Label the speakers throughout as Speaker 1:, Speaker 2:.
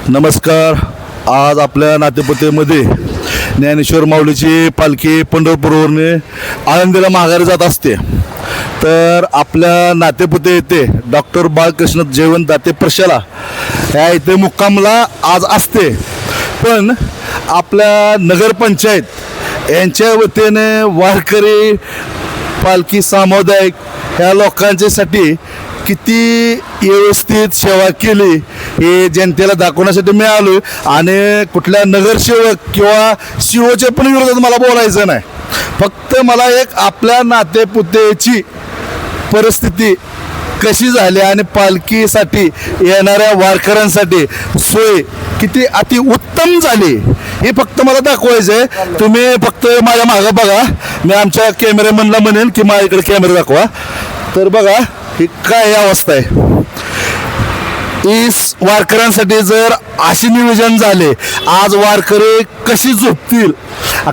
Speaker 1: नमस्कार. आज आपल्या नातेपुतेमध्ये ज्ञानेश्वर माऊलीची पालखी पंढरपूरवरने आळंदीला माघारी जात असते. तर आपल्या नातेपुते येथे डॉक्टर बाळकृष्ण जयवंत दाते प्रशाला ह्या इथे मुक्कामला आज असते. पण आपल्या नगरपंचायत यांच्या वतीने वारकरी पालखी सामुदायिक ह्या लोकांच्यासाठी किती व्यवस्थित सेवा केली हे जनतेला दाखवण्यासाठी मी आलो. आणि कुठल्या नगरसेवक किंवा सीओच्या पण विरोधात मला बोलायचं नाही. फक्त मला एक आपल्या नातेपुतेची परिस्थिती कशी झाली आणि पालखीसाठी येणाऱ्या वारकऱ्यांसाठी सोय किती अति उत्तम झाली हे फक्त मला दाखवायचं आहे. तुम्ही फक्त माझ्या मागं बघा. मी आमच्या कॅमेरामॅनला म्हणेन की माझ्याकडे कॅमेरा दाखवा. तर बघा ही काय अवस्था आहे. इस वारकऱ्यांसाठी जर अशी नियोजन झाले, आज वारकरी कशी झोपतील,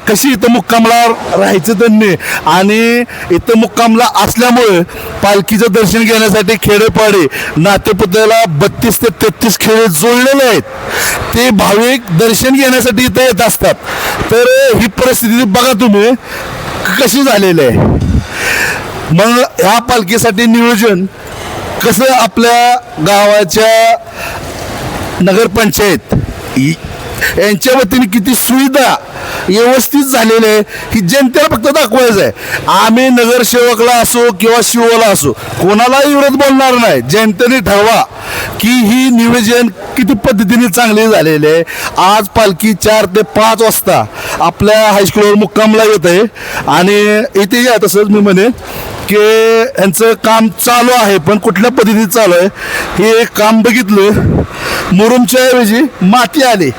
Speaker 1: कशी इथं मुक्कामला राहायचं त्यांनी. आणि इथं मुक्कामला असल्यामुळे पालखीचं दर्शन घेण्यासाठी खेडेपाडे नातेपुत्याला 32 ते 33 खेडे जोडलेले आहेत. ते भाविक दर्शन घेण्यासाठी इथं येत असतात. तर ही परिस्थिती बघा तुम्ही कशी झालेली आहे. मग ह्या पालखीसाठी नियोजन कसं आपल्या गावाच्या नगरपंचायत यांच्या वतीने किती सुविधा व्यवस्थित झालेले आहे ही जनतेला फक्त दाखवायचं आहे. आम्ही नगरसेवकला असो किंवा शिवला असो कोणालाही विरोध बोलणार नाही. जनतेने ठरवा की ही नियोजन किती पद्धतीने चांगले झालेले आहे. आज पालखी 4 ते 5 वाजता आपल्या हायस्कूलवर मुक्कामला येत आहे. आणि इथे या तसंच मी म्हणेन की यांचं काम चालू आहे. पण कुठल्या पद्धतीने चालू आहे हे एक काम बघितलं. मुरुमच्या ऐवजी माती आली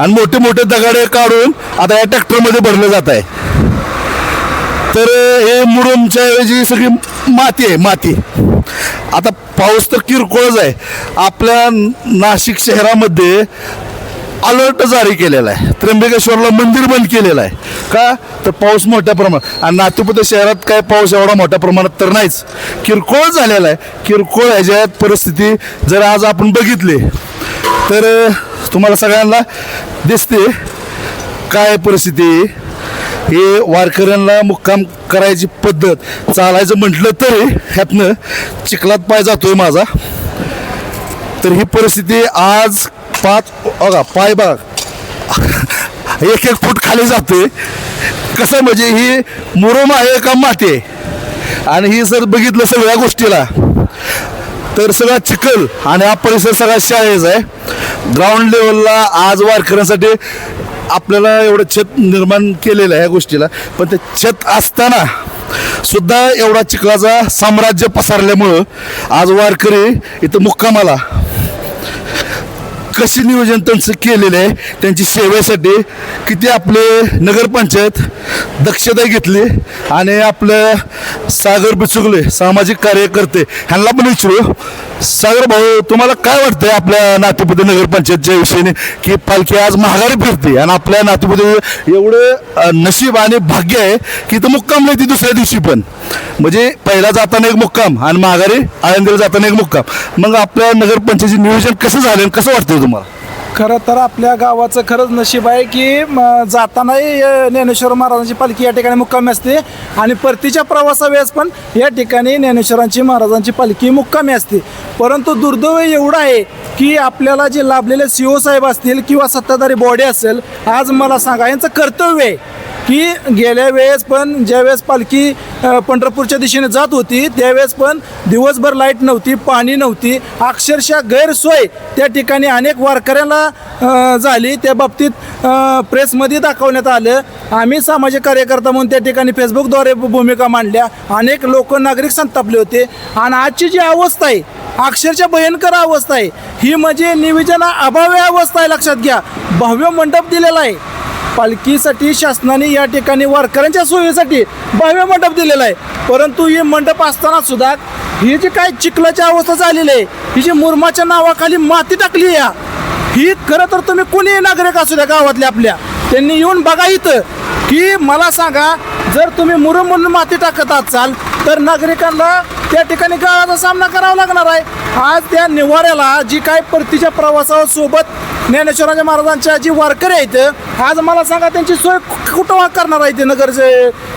Speaker 1: आणि मोठे मोठे दगडे काढून आता या ट्रॅक्टरमध्ये भरलं जात आहे. तर हे मुरुमच्या ऐवजी सगळी माती आहे. माती आता पाऊस तर किरकोळच आहे. आपल्या नाशिक शहरामध्ये अलर्ट जारी केलेला आहे. त्र्यंबकेश्वरला मंदिर बंद केलेलं आहे. का तर पाऊस मोठ्या प्रमाणात. आणि नातेपुते शहरात काय पाऊस एवढा मोठ्या प्रमाणात तर नाहीच, किरकोळ झालेला आहे. किरकोळ ह्याच्यात परिस्थिती जर आज आपण बघितली तर तुम्हाला सगळ्यांना दिसते काय परिस्थिती. हे वारकऱ्यांना मुक्काम करायची पद्धत चालायचं म्हटलं तरी ह्यातनं चिखलात पाय जातोय माझा. तर ही परिस्थिती आज 5 बघा पाय बघा 1-1 फूट खाली जातोय. कसं म्हणजे ही मुरुम आहे का माती आहे. आणि ही जर बघितलं सगळ्या गोष्टीला तर सगळा चिखल आणि हा परिसर सगळा शाळेचा आहे. ग्राउंड लेवलला आज वारकऱ्यांसाठी आपल्याला एवढं छत निर्माण केलेलं आहे ह्या गोष्टीला. पण ते छत असताना सुद्धा एवढा चिखलाचा साम्राज्य पसरल्यामुळं आज वारकरी इथं मुक्कामाला कशी नियोजन त्यांचं केलेलं आहे. त्यांची सेवेसाठी किती आपले नगरपंचायत दक्षता घेतली. आणि आपलं सागर बिचुकले सामाजिक कार्यकर्ते ह्यांना पण विचारू. सागर भाऊ, तुम्हाला काय वाटतंय आपल्या नातेपुते नगरपंचायतच्या विषयीने की पालखी आज माघारी फिरते आणि आपल्या नातेपुते एवढं नशीब आणि भाग्य आहे की इथं मुक्काम नाही ती दुसऱ्या दिवशी पण. म्हणजे पहिला जाताना एक मुक्काम आणि माघारी आळंदीला जाताना एक मुक्काम. मग आपल्या नगरपंचायतीचे नियोजन कसं झालं कसं वाटतंय तुम्हाला?
Speaker 2: खरं तर आपल्या गावाचं खरंच नशीब आहे की जातानाही ज्ञानेश्वर महाराजांची पालखी या ठिकाणी मुक्कामी असते आणि परतीच्या प्रवासावेळेस पण या ठिकाणी ज्ञानेश्वरांची महाराजांची पालखी मुक्कामी असते. परंतु दुर्दैव एवढं आहे की आपल्याला जे लाभलेले CO साहेब असतील किंवा सत्ताधारी बॉडी असेल, आज मला सांगा यांचं कर्तव्य आहे की गेल्या वेळेस पण ज्यावेळेस पालखी पंढरपूरच्या दिशेने जात होती त्यावेळेस पण दिवसभर लाईट नव्हती, पाणी नव्हती, अक्षरशः गैरसोय त्या ठिकाणी अनेक वारकऱ्यांना झाली. त्या बाबतीत प्रेसमध्ये दाखवण्यात आलं. आम्ही सामाजिक कार्यकर्ता म्हणून त्या ठिकाणी फेसबुकद्वारे भूमिका मांडल्या. अनेक लोक नागरिक संतापले होते. आणि आजची जी अवस्था आहे अक्षरशः भयंकर अवस्था आहे. ही म्हणजे नियोजना अभावी अवस्था आहे. लक्षात घ्या, भव्य मंडप दिलेला आहे पालखीसाठी शासनाने या ठिकाणी वारकऱ्यांच्या सोयीसाठी भव्य मंडप दिलेला आहे. परंतु हे मंडप असताना सुद्धा ही जी काय चिखलाची अवस्था झालेली आहे, ही जी मुरमाच्या नावाखाली माती टाकली आहे, ही खरं तर तुम्ही कोणी नागरिक असू द्या गावातल्या आपल्या त्यांनी येऊन बघा इथं की मला सांगा जर तुम्ही मुरुम म्हणून माती टाकत असाल तर नागरिकांना त्या ठिकाणी काळाचा सामना करावा लागणार आहे. आज त्या निवाऱ्याला जी काय परतीच्या प्रवासासोबत ज्ञानेश्वरांच्या महाराजांच्या जी वारकरी आहेत, आज मला सांगा त्यांची सोय कुठं करणार आहे ते नगरचे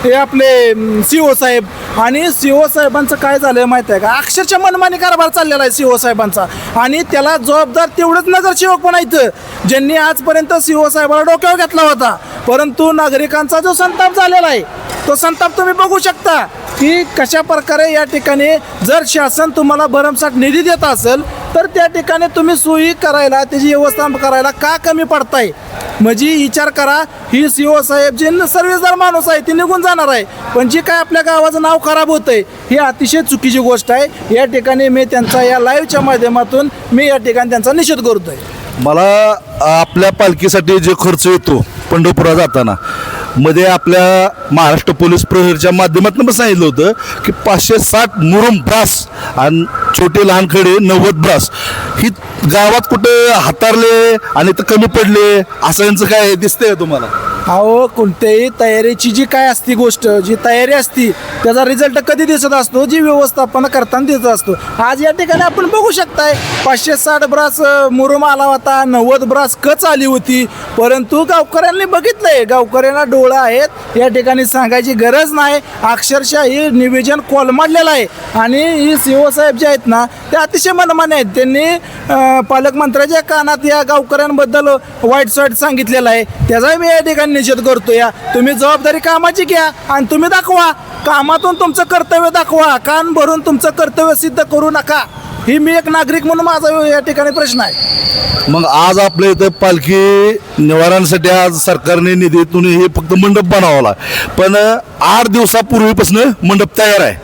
Speaker 2: हे आपले CO साहेब. आणि CO साहेबांचं काय झालं माहिती आहे का, अक्षरशः मनमानी कारभार चाललेला आहे CO साहेबांचा. आणि त्याला जबाबदार तेवढंच नगरसेवक पण आहेत, ज्यांनी आजपर्यंत CO साहेबाला डोक्यावर घेतला होता. परंतु नागरिकांचा जो संताप झालेला आहे, तो संताप तुम्ही बघू शकता की कशा प्रकारे या ठिकाणी जर शासन तुम्हाला भरमसाठ निधी देत असेल तर त्या ठिकाणी तुम्ही सोयी करायला, त्याची व्यवस्था करायला का कमी पडताय. म्हणजे विचार करा, ही CO साहेब जे सर्विसदार माणूस आहे ती निघून जाणार आहे, पण जी काय आपल्या गावाचं नाव खराब होतंय ही अतिशय चुकीची गोष्ट आहे. या ठिकाणी मी त्यांचा या लाईव्हच्या माध्यमातून मी या ठिकाणी त्यांचा निषेध करतोय.
Speaker 1: मला आपल्या पालखीसाठी जे खर्च येतो पंढरपुरात जाताना, मध्ये आपल्या महाराष्ट्र पोलीस प्रहरीच्या माध्यमातून पण सांगितलं होतं की 560 मुरुम ब्रास आणि छोटे लहान खडे 90 ब्रास ही गावात कुठे हातारले आणि तर कमी पडले असं यांचं काय दिसतंय तुम्हाला?
Speaker 2: अहो, कोणत्याही तयारीची जी काय असती गोष्ट, जी तयारी असती त्याचा रिझल्ट कधी दिसत असतो, जी व्यवस्थापन करताना दिसत असतो. आज या ठिकाणी आपण बघू शकताय 560 ब्रास मुरुम आला होता, 90 ब्रास कच आली होती. परंतु गावकऱ्यांनी बघितलंय, गावकऱ्यांना डोळं आहेत, या ठिकाणी सांगायची गरज नाही. अक्षरशः हे निवेदन कोलमडलेलं आहे. आणि ही CO साहेब जे आहेत ना ते अतिशय मनमानी आहेत. त्यांनी पालकमंत्र्याच्या कानात या गावकऱ्यांबद्दल वाईट साईट सांगितलेलं आहे. त्याचाही मी या ठिकाणी निषेध करतो. या तुम्ही जबाबदारी कामाची घ्या आणि तुम्ही दाखवा, कामातून तुमचं कर्तव्य दाखवा. कान भरून तुमचं कर्तव्य सिद्ध करू नका. ही मी एक नागरिक म्हणून माझा या ठिकाणी प्रश्न आहे.
Speaker 1: मग आज आपल्या इथं पालखी निवारणासाठी आज सरकारने निधीतून हे फक्त मंडप बनवला, पण 8 दिवसापूर्वीपासून मंडप तयार आहे.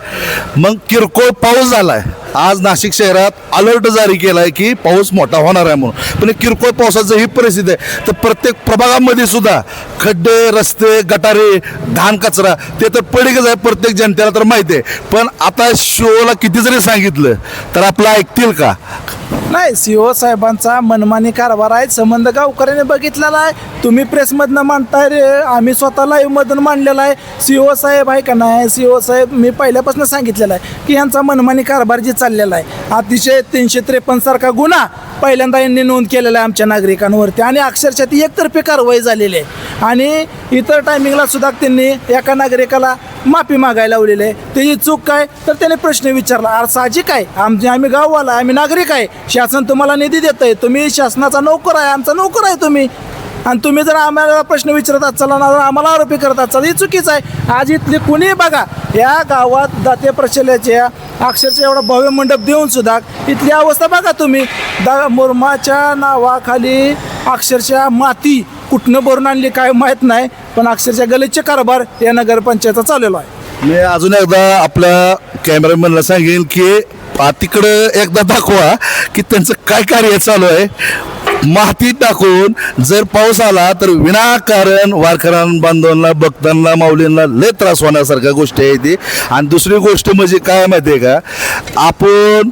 Speaker 1: मग किरकोळ पाऊस झाला आहे. आज नाशिक शहरात अलर्ट जारी केला आहे की पाऊस मोठा होणार आहे म्हणून, पण किरकोळ पावसाचं ही परिस्थिती आहे. तर प्रत्येक प्रभागामध्ये सुद्धा खड्डे, रस्ते, गटारे, घाण कचरा ते तर पडीकच आहे, प्रत्येक जनतेला तर माहिती आहे. पण आता शोला किती जरी सांगितलं तर आपलं ऐकतील का?
Speaker 2: नाही, CO साहेबांचा मनमानी कारभार आहे. संबंध गावकऱ्याने बघितलेला आहे. तुम्ही प्रेसमधनं मांडताय रे, आम्ही स्वतः लाईव्हमधून मांडलेला आहे. CO साहेब आहे का नाही, CO साहेब मी पहिल्यापासून सांगितलेलं आहे की यांचा मनमानी कारभार जे चाललेला आहे, अतिशय 353 सारखा गुन्हा पहिल्यांदा यांनी नोंद केलेला आहे आमच्या नागरिकांवरती. आणि अक्षरशः ती एकतर्फी कारवाई झालेली आहे. आणि इतर टायमिंगला सुद्धा त्यांनी एका नागरिकाला माफी मागायला लावलेली आहे. त्याची चूक काय तर त्याने प्रश्न विचारला. अरे साहजिक आहे, आम्ही गाववाला, आम्ही नागरिक आहे. शासन तुम्हाला निधी देत आहे, तुम्ही शासनाचा नोकर आहे, आमचा नोकर आहे तुम्ही. आणि तुम्ही जर आम्हाला प्रश्न विचारत असाल ना, आम्हाला आरोपी करत असाल, ही चुकीचं आहे. आज इथली कुणी बघा, या गावात दाते प्रचल्याच्या अक्षरशः एवढा भव्य मंडप देऊन सुद्धा इथली अवस्था बघा तुम्ही. मुरुमाच्या नावाखाली अक्षरशः माती कुठनं भरून आणली काय माहीत नाही, पण अक्षरशः गलिच्छ कारभार या नगरपंचायतचा चाललेला आहे.
Speaker 1: मी अजून एकदा आपल्या कॅमेरामॅनला सांगेन की तिकडं एकदा दाखवा की त्यांचं काय कार्य चालू आहे. माती टाकून जर पाऊस आला तर विनाकारण वारकऱ्यांना, बांधवांना, भक्तांना, माऊलींना लय त्रास होण्यासारख्या गोष्टी आहे ती. आणि दुसरी गोष्ट म्हणजे काय माहिती आहे का, आपण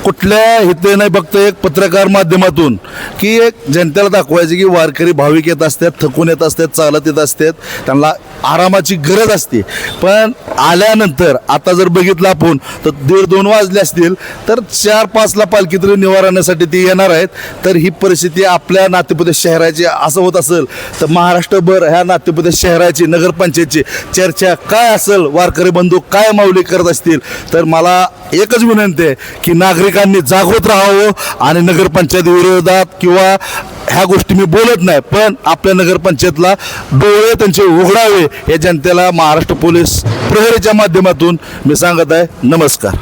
Speaker 1: कुठल्या हिते नाही, फक्त एक पत्रकार माध्यमातून की एक जनतेला दाखवायचे की वारकरी भाविक येत असतात, थकून येत असतात, चालत येत असतात, त्यांना आरामाची गरज असते. पण आल्यानंतर आता जर बघितलं आपण तर 1:30-2 वाजले असतील तर 4-5ला पालखी तरी निवारण्यासाठी ती येणार आहेत. तर ही परिस्थिती आपल्या नातेपुते शहराची असं होत असेल तर महाराष्ट्रभर ह्या नातेपुते शहराची, नगरपंचायतची चर्चा काय असेल, वारकरी बंधू काय माऊली करत असतील. तर मला एकच विनंती आहे की नागरिकांनी जागृत राहावं आणि नगरपंचायत विरोधात किंवा ह्या गोष्टी मी बोलत नाही, पण आपल्या नगरपंचायतला डोळे त्यांचे उघडावे हे जनतेला महाराष्ट्र पोलीस प्रहरीच्या माध्यमातून मी सांगत आहे. नमस्कार.